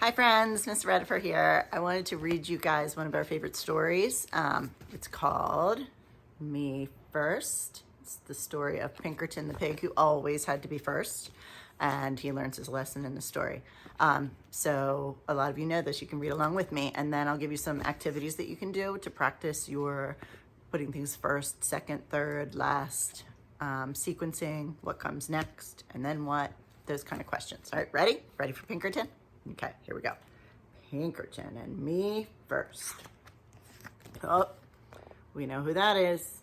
Hi friends, Miss Redifer here. I wanted to read you guys one of our favorite stories. It's called Me First. It's the story of Pinkerton the pig who always had to be first, and he learns his lesson in the story. So a lot of you know this, you can read along with me, and then I'll give you some activities that you can do to practice your putting things first, second, third, last, sequencing, what comes next, and then what, those kind of questions. All right, ready? Ready for Pinkerton? Okay, here we go. Pinkerton and Me First. Oh, we know who that is.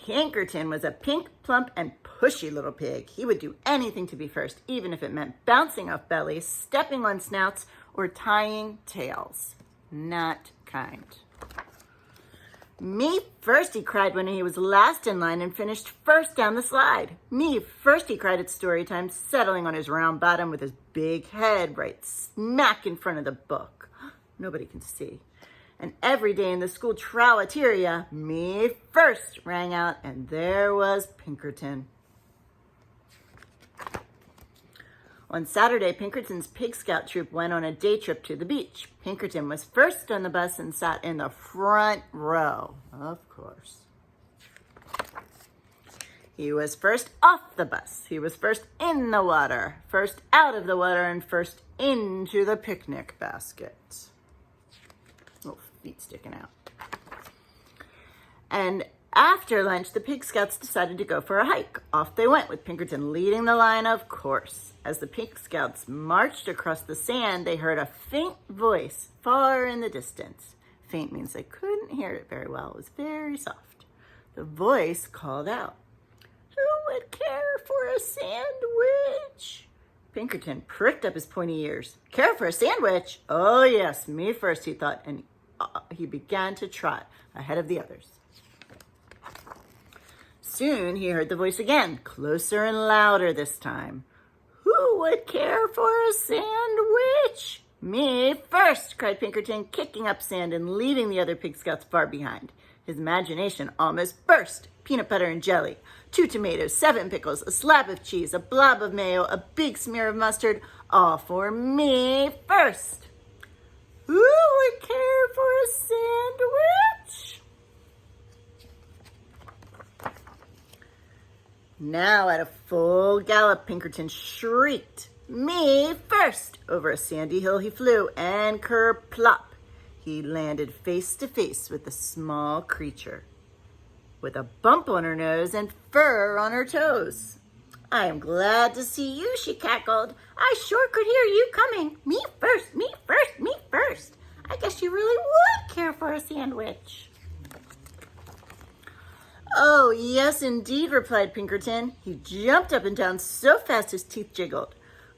Pinkerton was a pink, plump, and pushy little pig. He would do anything to be first, even if it meant bouncing off bellies, stepping on snouts, or tying tails. Not kind. Me first, he cried when he was last in line and finished first down the slide. Me first, he cried at story time, settling on his round bottom with his big head right smack in front of the book. Nobody can see. And every day in the school trowateria, Me first rang out, and there was Pinkerton. On Saturday, Pinkerton's Pig Scout troop went on a day trip to the beach. Pinkerton was first on the bus and sat in the front row, of course. He was first off the bus. He was first in the water, first out of the water, and first into the picnic basket. Little feet sticking out. And after lunch, the Pig Scouts decided to go for a hike. Off they went, with Pinkerton leading the line, of course. As the Pig Scouts marched across the sand, they heard a faint voice far in the distance. Faint means they couldn't hear it very well. It was very soft. The voice called out, "Who would care for a sandwich?" Pinkerton pricked up his pointy ears. Care for a sandwich? Oh yes, me first, he thought, and he began to trot ahead of the others. Soon he heard the voice again, closer and louder this time. "Who would care for a sandwich?" "Me first," cried Pinkerton, kicking up sand and leaving the other Pig Scouts far behind. His imagination almost burst. Peanut butter and jelly, 2 tomatoes, 7 pickles, a slab of cheese, a blob of mayo, a big smear of mustard, all for Me first. Who would care for a sandwich? Now at a full gallop, Pinkerton shrieked, "Me first!" Over a sandy hill he flew, and kerplop, he landed face to face with the small creature, with a bump on her nose and fur on her toes. "I am glad to see you," she cackled. "I sure could hear you coming. Me first, me first, me first. I guess you really would care for a sandwich." "Oh, yes, indeed," replied Pinkerton. He jumped up and down so fast his teeth jiggled.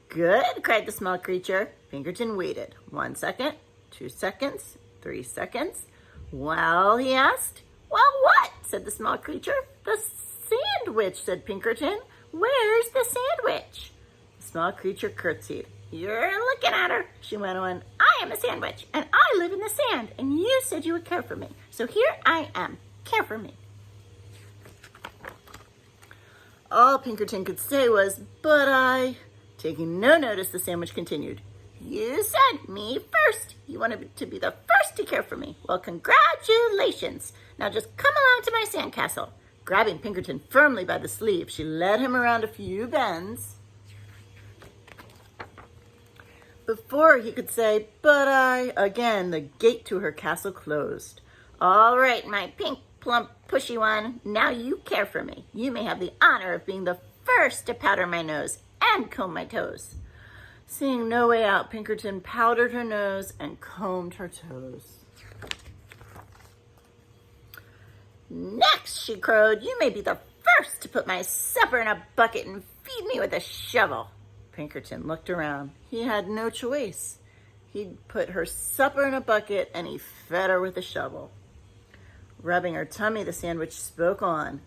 "Good," cried the small creature. Pinkerton waited. 1 second, 2 seconds, 3 seconds. "Well," he asked. "Well, what?" said the small creature. "The sandwich," said Pinkerton. "Where's the sandwich?" The small creature curtsied. "You're looking at her," she went on. "I am a sandwich, and I live in the sand, and you said you would care for me. So here I am. Care for me." All Pinkerton could say was, "But I..." Taking no notice, the sandwich continued. "You said Me first. You wanted to be the first to care for me. Well, congratulations. Now just come along to my sandcastle." Grabbing Pinkerton firmly by the sleeve, she led him around a few bends. Before he could say, "But I..." again, the gate to her castle closed. "All right, my pink, plump, pushy one. Now you care for me. You may have the honor of being the first to powder my nose and comb my toes." Seeing no way out, Pinkerton powdered her nose and combed her toes. "Next," she crowed, "you may be the first to put my supper in a bucket and feed me with a shovel." Pinkerton looked around. He had no choice. He'd put her supper in a bucket and he fed her with a shovel. Rubbing her tummy, the sandwich spoke on.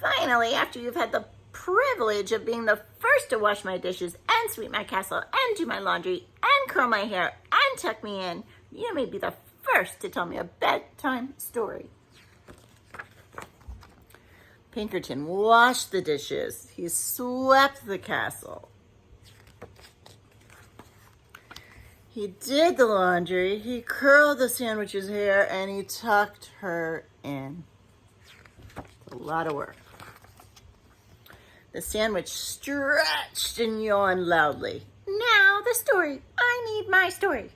"Finally, after you've had the privilege of being the first to wash my dishes and sweep my castle and do my laundry and curl my hair and tuck me in, you may be the first to tell me a bedtime story." Pinkerton washed the dishes. He swept the castle. He did the laundry, he curled the sandwich's hair, and he tucked her in. A lot of work. The sandwich stretched and yawned loudly. Now the story. I need my story.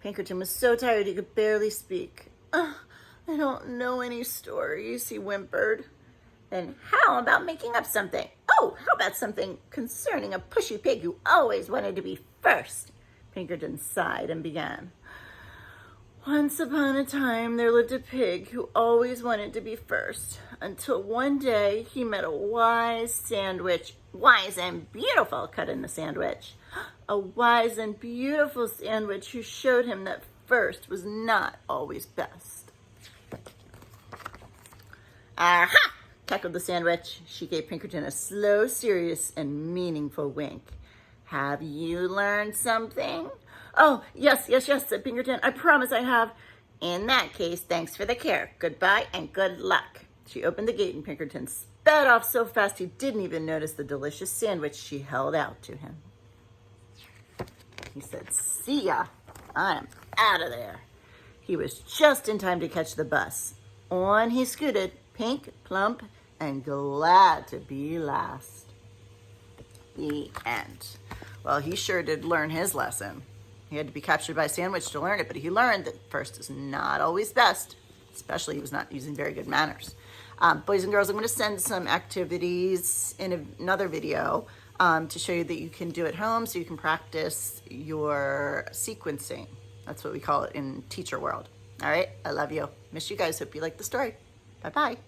Pinkerton was so tired he could barely speak. I don't know any stories, he whimpered. Then how about making up something? Oh, how about something concerning a pushy pig who always wanted to be first? Pinkerton sighed and began. Once upon a time, there lived a pig who always wanted to be first, until one day he met a wise and beautiful, cut in the sandwich. A wise and beautiful sandwich who showed him that first was not always best. Aha! Cackled the sandwich. She gave Pinkerton a slow, serious, and meaningful wink. Have you learned something? Oh, yes, said Pinkerton. I promise I have. In that case, thanks for the care. Goodbye and good luck. She opened the gate and Pinkerton sped off so fast he didn't even notice the delicious sandwich she held out to him. He said, see ya. I'm out of there. He was just in time to catch the bus. On he scooted, pink, plump, and glad to be last. The end. Well, he sure did learn his lesson. He had to be captured by a sandwich to learn it, but he learned that first is not always best, especially he was not using very good manners. Boys and girls, I'm going to send some activities in another video to show you that you can do at home so you can practice your sequencing. That's what we call it in teacher world. All right, I love you. Miss you guys. Hope you like the story. Bye-bye.